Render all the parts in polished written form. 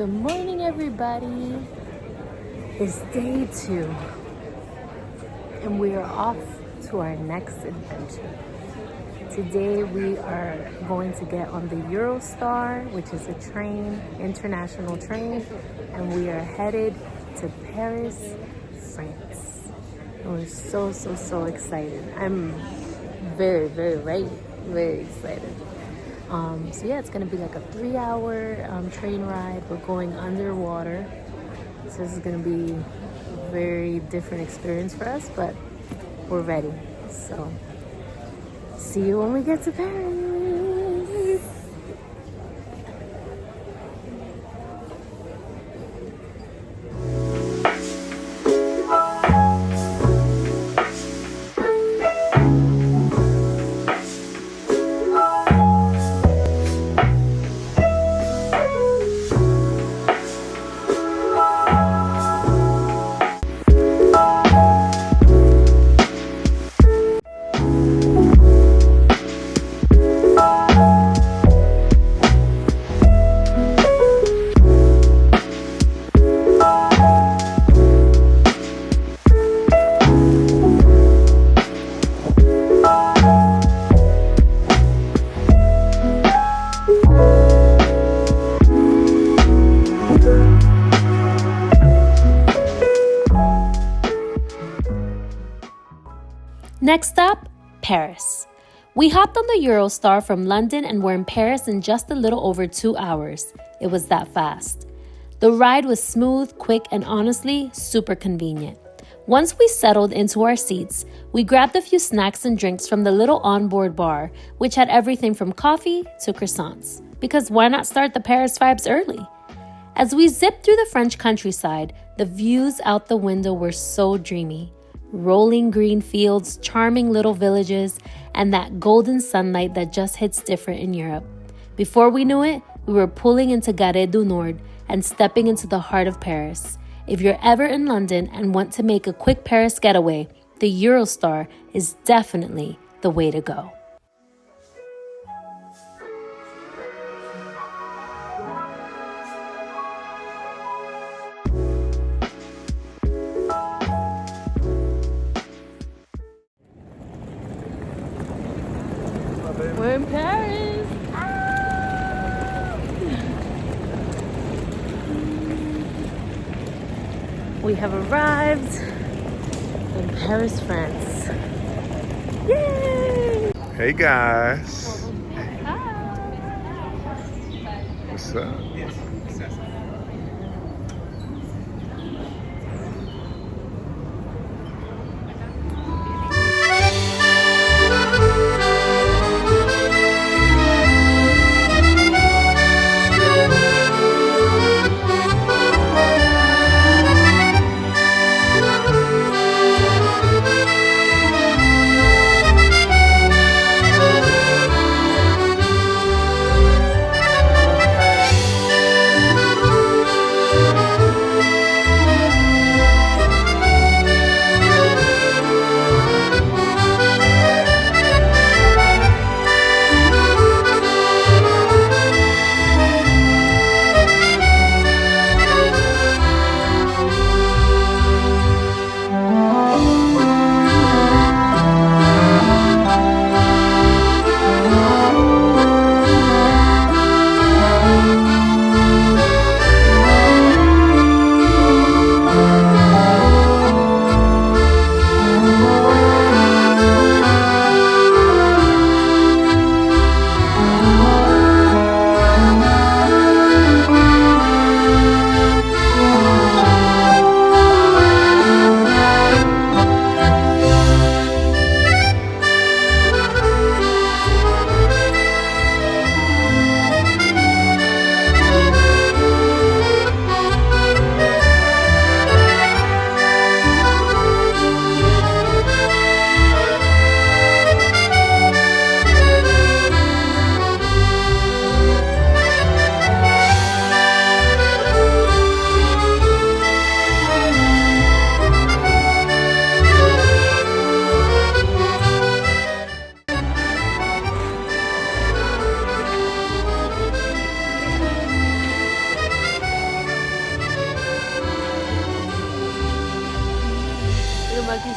Good morning, everybody. It's day 2, and we are off to our next adventure. Today, we are going to get on the Eurostar, which is a train, international train, and we are headed to Paris, France. And we're so excited. I'm very excited. So yeah, it's gonna be like a 3-hour train ride. We're going underwater, so this is gonna be a very different experience for us, but we're ready. So see you when we get to Paris. Next stop, Paris. We hopped on the Eurostar from London and were in Paris in just a little over 2 hours. It was that fast. The ride was smooth, quick, and honestly, super convenient. Once we settled into our seats, we grabbed a few snacks and drinks from the little onboard bar, which had everything from coffee to croissants. Because why not start the Paris vibes early? As we zipped through the French countryside, the views out the window were so dreamy. Rolling green fields, charming little villages, and that golden sunlight that just hits different in Europe. Before we knew it, we were pulling into Gare du Nord and stepping into the heart of Paris. If you're ever in London and want to make a quick Paris getaway, the Eurostar is definitely the way to go. We're in Paris. We have arrived in Paris, France. Yay! Hey guys. Hi. What's up?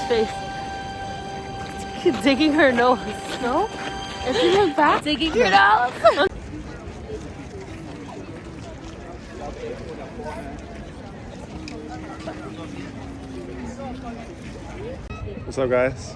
face. Digging her nose. No? If you look back, Digging her nose. What's up, guys?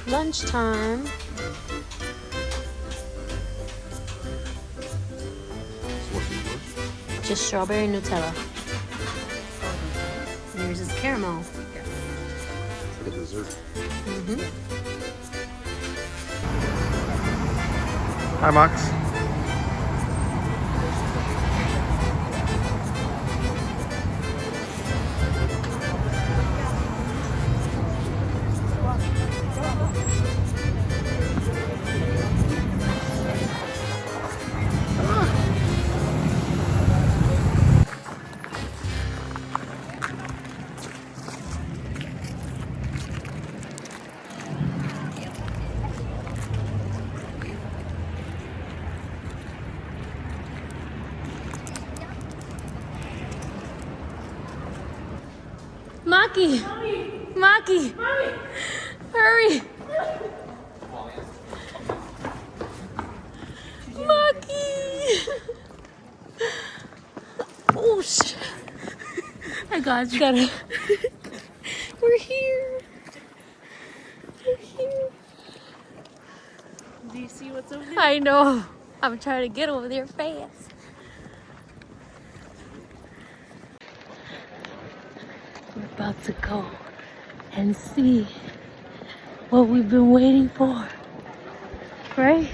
Lunchtime. Just strawberry Nutella. Yours is caramel. It's like a dessert. Hi, Max. Maki! Maki! Hurry! Maki! Oh shit! I got you. We're here. We're here. do you see what's over there? I know. I'm trying to get over there fast. We're about to go and see what we've been waiting for. Right?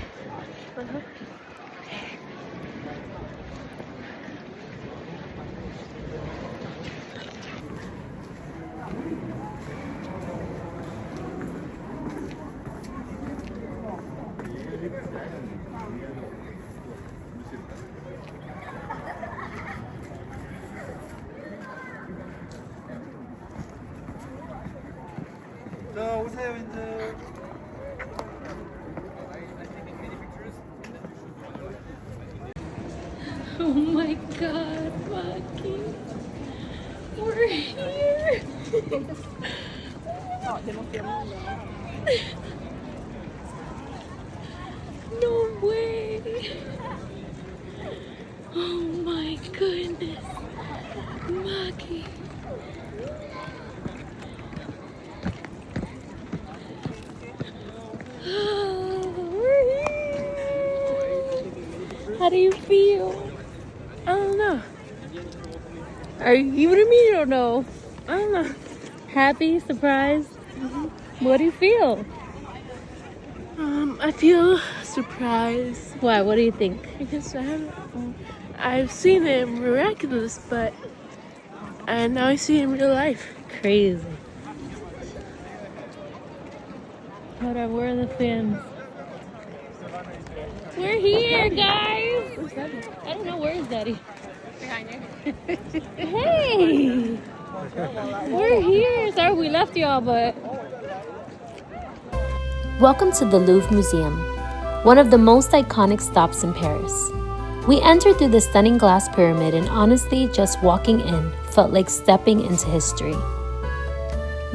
오세요, 이제. Oh my god, Maki. We're here. No way. Oh my goodness. Maki. We're here. How do you feel? I don't know. Are you, what do you mean you don't know? I don't know. Happy? Surprised? What do you feel? I feel surprised Why? What do you think? because I've seen it miraculous, and now I see it in real life. Crazy. Hold on, where are the fans? We're here, guys! Where's that? I don't know, where is Daddy? Behind you. Hey! We're here! Sorry we left y'all, but... Welcome to the Louvre Museum, one of the most iconic stops in Paris. We entered through the stunning glass pyramid, and honestly, just walking in felt like stepping into history.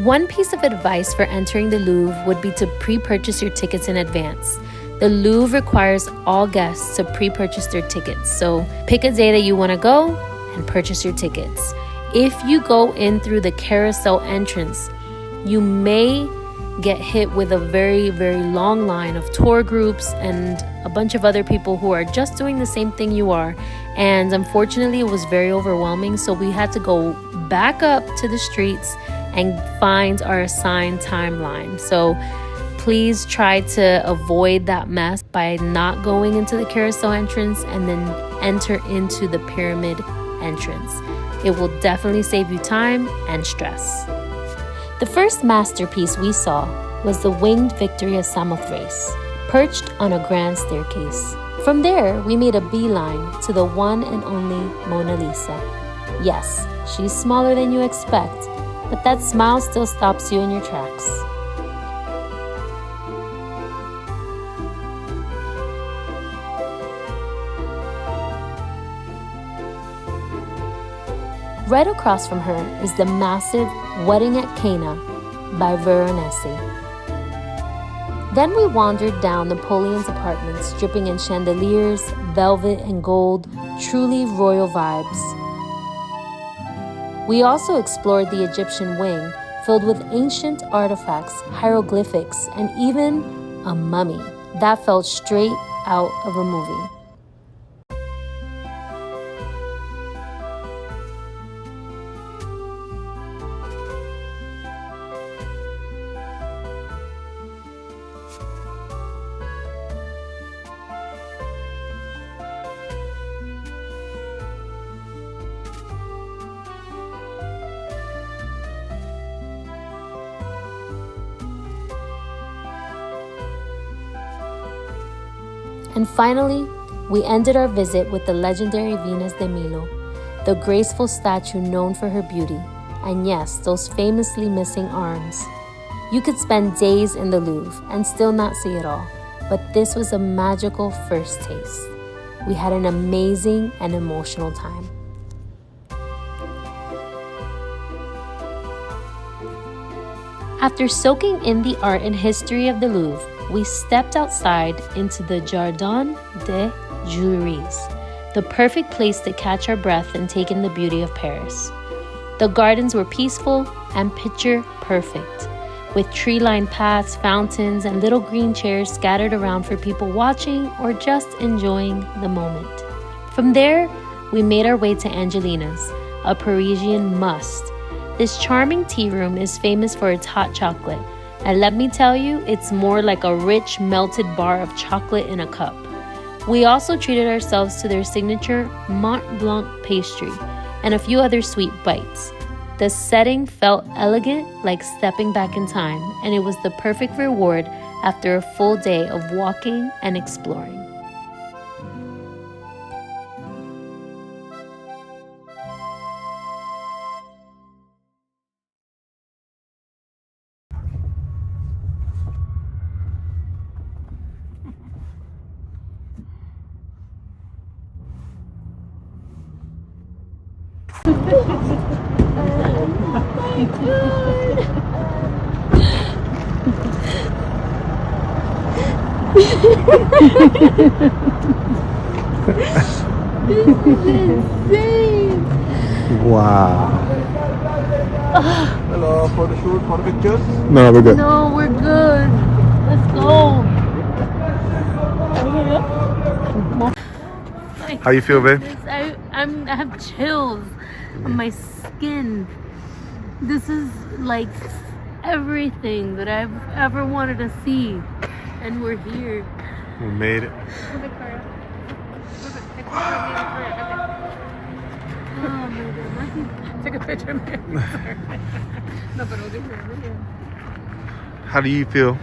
One piece of advice for entering the Louvre would be to pre-purchase your tickets in advance. The Louvre requires all guests to pre-purchase their tickets, so pick a day that you want to go and purchase your tickets. If you go in through the carousel entrance, you may get hit with a very, very long line of tour groups and a bunch of other people who are just doing the same thing you are. And unfortunately, it was very overwhelming, so we had to go back up to the streets and find our assigned timeline. So please try to avoid that mess by not going into the carousel entrance and then enter into the pyramid entrance. It will definitely save you time and stress. The first masterpiece we saw was the winged Victory of Samothrace, perched on a grand staircase. From there, we made a beeline to the one and only Mona Lisa. Yes, she's smaller than you expect, but that smile still stops you in your tracks. Right across from her is the massive Wedding at Cana by Veronese. Then we wandered down Napoleon's apartments, dripping in chandeliers, velvet and gold, truly royal vibes. We also explored the Egyptian wing, filled with ancient artifacts, hieroglyphics, and even a mummy that felt straight out of a movie. And finally, we ended our visit with the legendary Venus de Milo, the graceful statue known for her beauty, and yes, those famously missing arms. You could spend days in the Louvre and still not see it all, but this was a magical first taste. We had an amazing and emotional time. After soaking in the art and history of the Louvre, we stepped outside into the Jardin des Diaries, the perfect place to catch our breath and take in the beauty of Paris. The gardens were peaceful and picture perfect, with tree-lined paths, fountains, and little green chairs scattered around for people watching or just enjoying the moment. From there, we made our way to Angelina's, a Parisian must. This charming tea room is famous for its hot chocolate, and let me tell you, it's more like a rich melted bar of chocolate in a cup. We also treated ourselves to their signature Mont Blanc pastry and a few other sweet bites. The setting felt elegant, like stepping back in time, and it was the perfect reward after a full day of walking and exploring. This is insane! Wow. Hello, for the pictures? No, we're good. No, we're good. Let's go. How you feel, babe? I have chills on my skin. This is like everything that I've ever wanted to see, and we're here. We made it. Oh my god. Take a picture of me. How do you feel?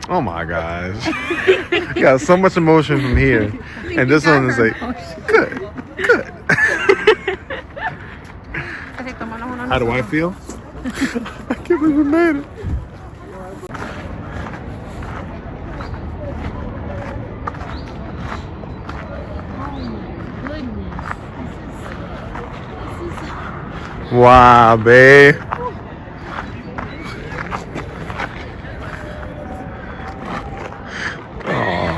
Oh my gosh. You got so much emotion from here. And this one is like, good, good. How do I feel? I can't believe we made it. Wow, babe. Oh,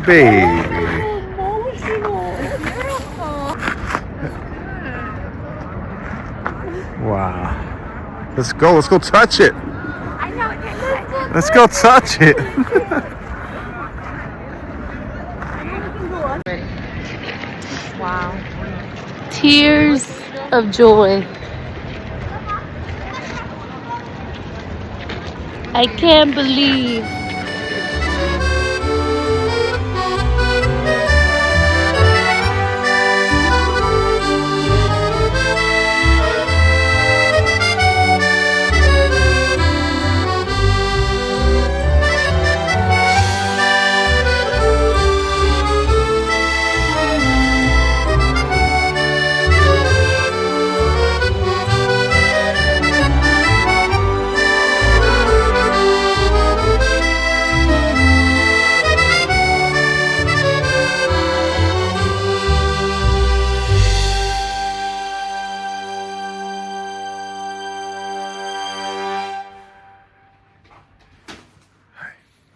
baby. Wow. Let's go. Let's go touch it. Let's go touch it. Wow. Tears of joy. I can't believe.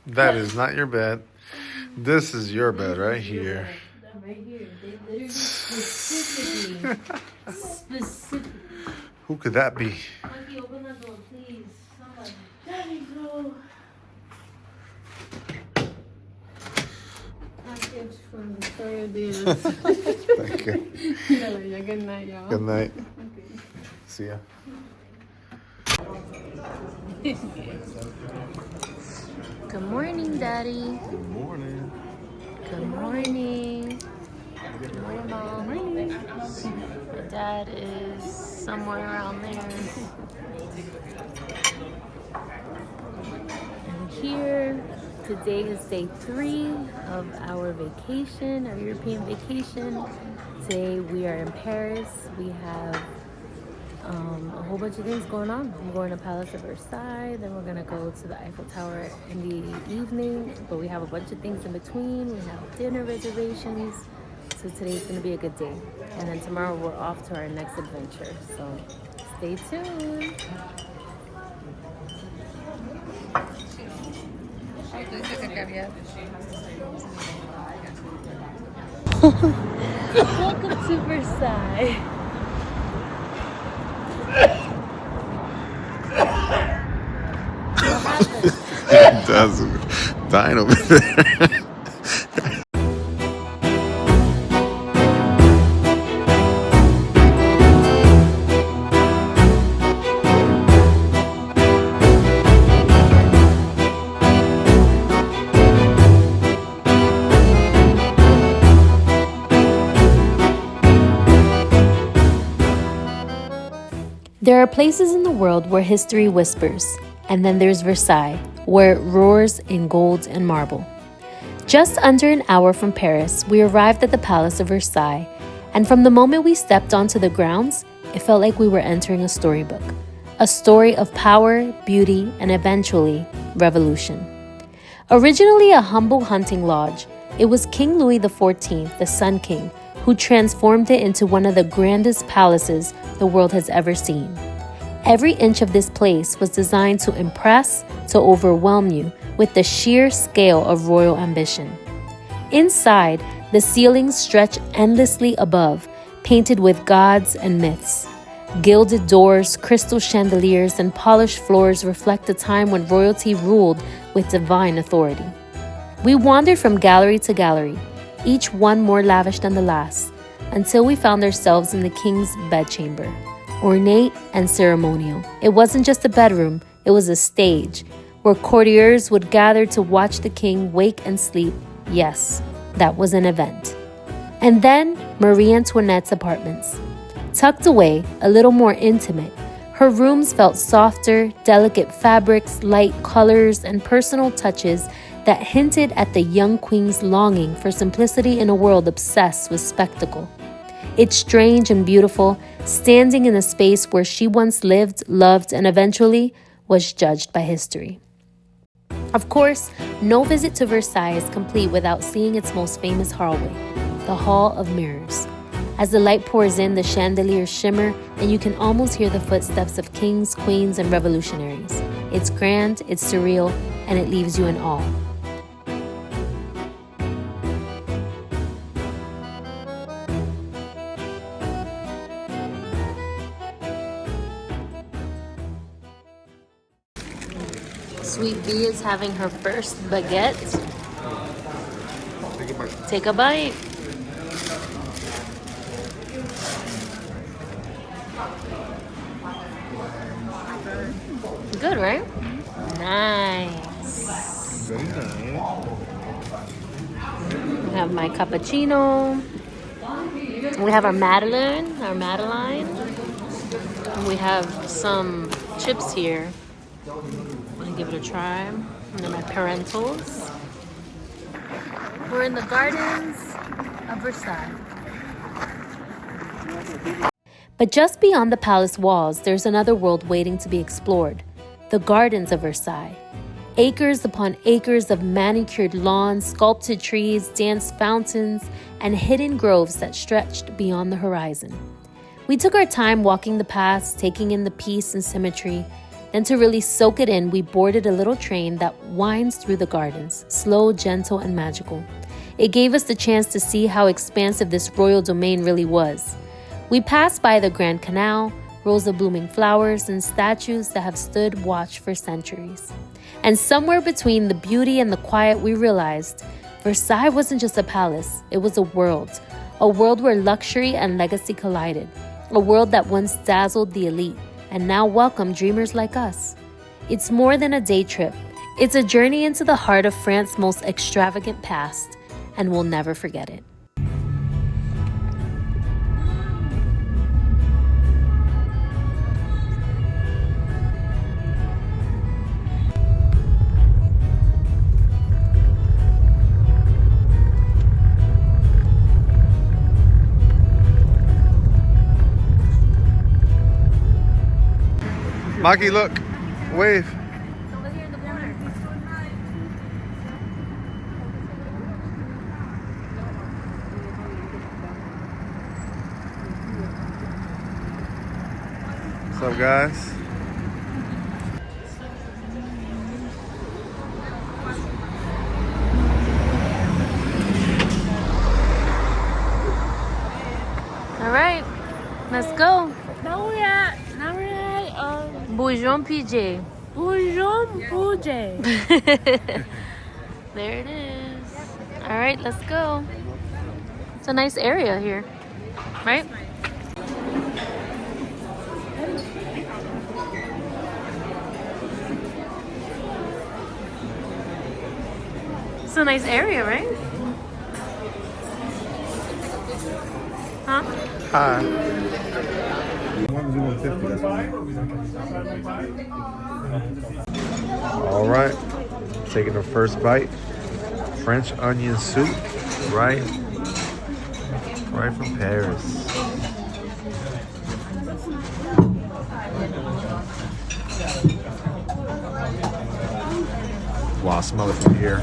That is not your bed. This is your bed right here. Right here. They literally specifically. Who could that be? Monkey, open that door, please. Somebody. Daddy, go. Package from Victoria Diaz. Thank you. Yeah, good night, y'all. Good night. Okay. See ya. Good morning, Daddy. Good morning. Good morning. Good morning, Mom. Good morning. My dad is somewhere around there. And here, today is day 3 of our vacation, our European vacation. Today we are in Paris. We have a whole bunch of things going on. I'm going to Palace of Versailles, then we're gonna go to the Eiffel Tower in the evening, but we have a bunch of things in between. We have dinner reservations, so today's gonna be a good day. And then tomorrow we're off to our next adventure, so stay tuned. Welcome to Versailles. That's dying over there. There are places in the world where history whispers, and then there's Versailles, where it roars in gold and marble. Just under an hour from Paris, we arrived at the Palace of Versailles, and from the moment we stepped onto the grounds, it felt like we were entering a storybook. A story of power, beauty, and eventually, revolution. Originally a humble hunting lodge, it was King Louis XIV, the Sun King, who transformed it into one of the grandest palaces the world has ever seen. Every inch of this place was designed to impress, to overwhelm you with the sheer scale of royal ambition. Inside, the ceilings stretch endlessly above, painted with gods and myths. Gilded doors, crystal chandeliers, and polished floors reflect a time when royalty ruled with divine authority. We wandered from gallery to gallery, each one more lavish than the last, until we found ourselves in the king's bedchamber. Ornate and ceremonial. It wasn't just a bedroom, it was a stage, where courtiers would gather to watch the king wake and sleep. Yes, that was an event. And then Marie Antoinette's apartments. Tucked away, a little more intimate, her rooms felt softer, delicate fabrics, light colors, and personal touches that hinted at the young queen's longing for simplicity in a world obsessed with spectacle. It's strange and beautiful, standing in a space where she once lived, loved, and eventually was judged by history. Of course, no visit to Versailles is complete without seeing its most famous hallway, the Hall of Mirrors. As the light pours in, the chandeliers shimmer, and you can almost hear the footsteps of kings, queens, and revolutionaries. It's grand, it's surreal, and it leaves you in awe. Sweet Bee is having her first baguette. Take a bite. Good, right? Nice. Very nice. We have my cappuccino. We have our Madeleine. And we have some chips here. I'm gonna give it a try. And then my parentals. We're in the gardens of Versailles. But just beyond the palace walls, there's another world waiting to be explored. The gardens of Versailles. Acres upon acres of manicured lawns, sculpted trees, danced fountains, and hidden groves that stretched beyond the horizon. We took our time walking the paths, taking in the peace and symmetry. Then to really soak it in, we boarded a little train that winds through the gardens, slow, gentle, and magical. It gave us the chance to see how expansive this royal domain really was. We passed by the Grand Canal, rows of blooming flowers, and statues that have stood watch for centuries. And somewhere between the beauty and the quiet, we realized Versailles wasn't just a palace, it was a world where luxury and legacy collided, a world that once dazzled the elite and now welcomed dreamers like us. It's more than a day trip. It's a journey into the heart of France's most extravagant past, and we'll never forget it. Maki, look. Wave. Over here in the corner. What's up, guys? All right, let's go. Now we're at Bonjour, PJ. Bonjour, PJ. There it is. All right, let's go. It's a nice area here, right? It's a nice area, right? Huh? Hi. All right. Taking the first bite. French onion soup, right from Paris. Wow, I smell it from here.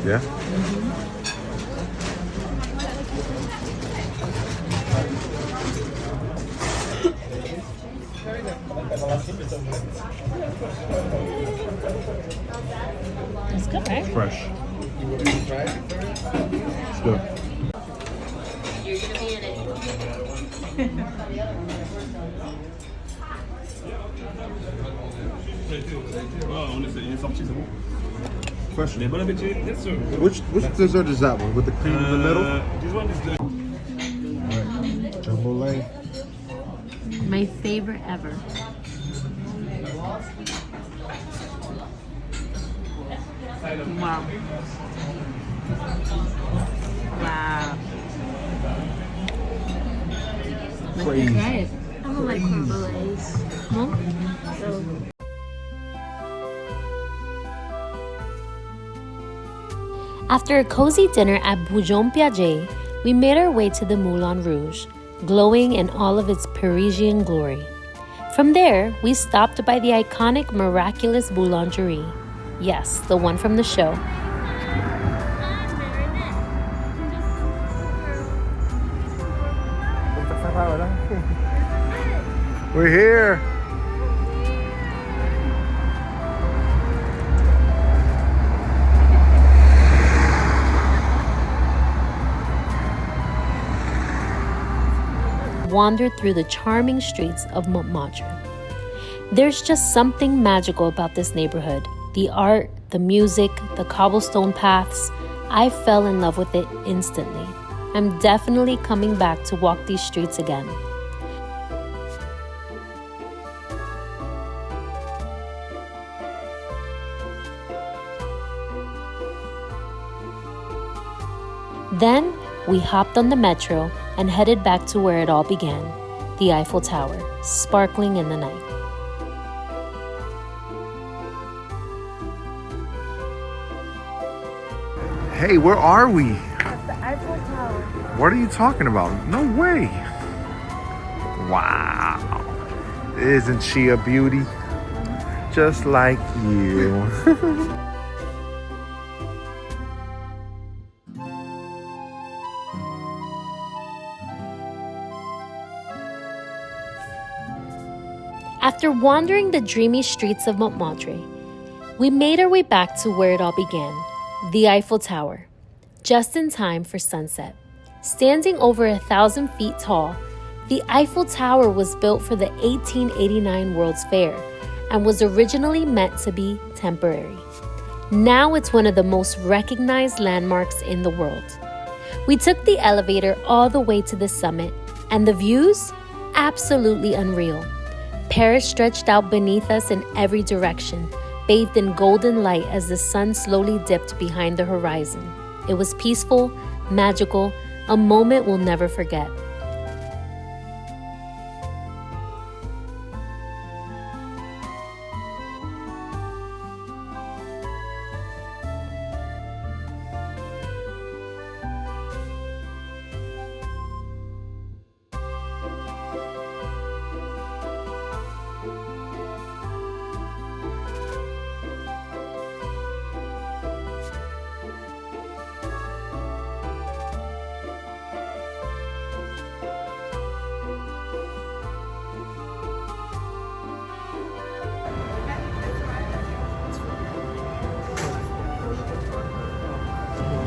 Yeah? It's good, right? Fresh. It's good. You're gonna be in it. Question. Which dessert is that one? With the cream in the middle? This one is the Alright. Jumbo lay. My favorite ever. Wow. Wow. Crazy. Try it. I don't like creme brulees. No? After a cozy dinner at Bonjour Piaget, we made our way to the Moulin Rouge, glowing in all of its Parisian glory. From there, we stopped by the iconic Miraculous Boulangerie. Yes, the one from the show. We're here. Wandered through the charming streets of Montmartre. There's just something magical about this neighborhood. The art, the music, the cobblestone paths. I fell in love with it instantly. I'm definitely coming back to walk these streets again. Then we hopped on the metro and headed back to where it all began, the Eiffel Tower, sparkling in the night. Hey, where are we? At the Eiffel Tower. What are you talking about? No way. Wow. Isn't she a beauty? Just like you. After wandering the dreamy streets of Montmartre, we made our way back to where it all began, the Eiffel Tower, just in time for sunset. Standing over 1,000 feet tall, the Eiffel Tower was built for the 1889 World's Fair and was originally meant to be temporary. Now it's one of the most recognized landmarks in the world. We took the elevator all the way to the summit, and the views? Absolutely unreal. Paris stretched out beneath us in every direction, bathed in golden light as the sun slowly dipped behind the horizon. It was peaceful, magical, a moment we'll never forget.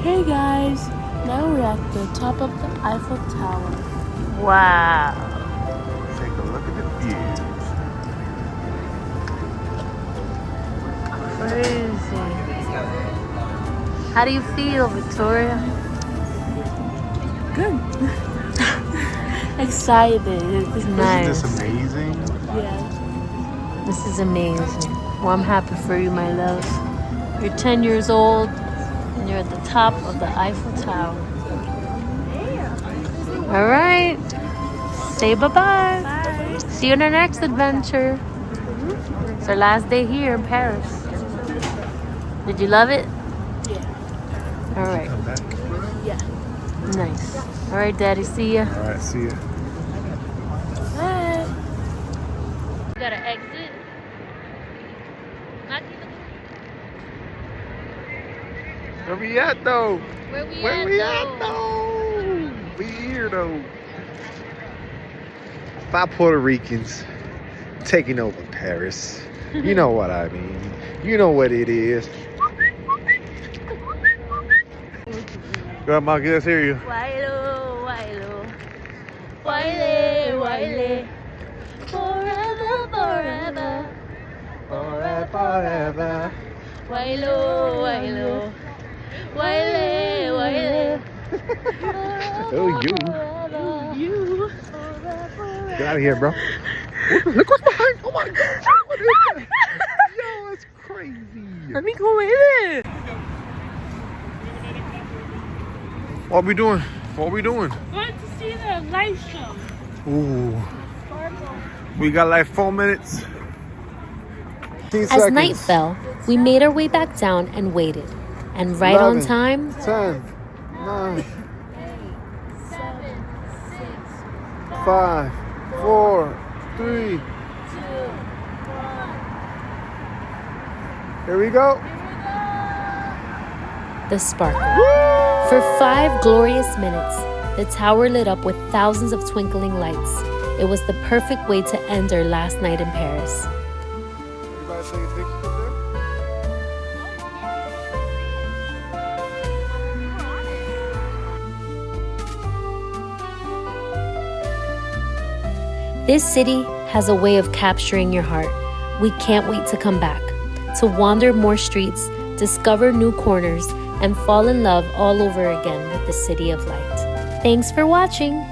Hey guys, now we're at the top of the Eiffel Tower. Wow. Take a look at the views. Crazy. How do you feel, Victoria? Good. Excited. It's Nice. Isn't this amazing? Yeah. This is amazing. Well, I'm happy for you, my love. You're 10 years old and you're at the top of the Eiffel Tower. All right. Say bye-bye. Bye. See you in our next adventure. It's our last day here in Paris. Did you love it? Yeah. All right. Come back. Yeah. Nice. All right, Daddy. See ya. All right, see ya. Bye. You gotta exit. Where we at though? Where we Where at, we at though? We here though. 5 Puerto Ricans taking over Paris. You know what I mean. You know what it is. Grandma, let's hear you. Wailo, wailo. Waile, waile. Forever, forever. Forever. Wailo, wailo. Waile, waile. Oh, you. You. Get out of here, bro. Look what's behind. Oh my God. What is that? Yo, that's crazy. Let me go in it. What we doing? What we doing? Going to see the light show. Ooh. We got like 4 minutes. 15 As seconds. night fell, we made our way back down and waited. And right 11, on time, 10, 9, 5, 4, 3. Here we go. the sparkle. For 5 glorious minutes, the tower lit up with thousands of twinkling lights. It was the perfect way to end our last night in Paris. Everybody taking pictures up there? This city has a way of capturing your heart. We can't wait to come back, to wander more streets, discover new corners, and fall in love all over again with the City of Light. Thanks for watching.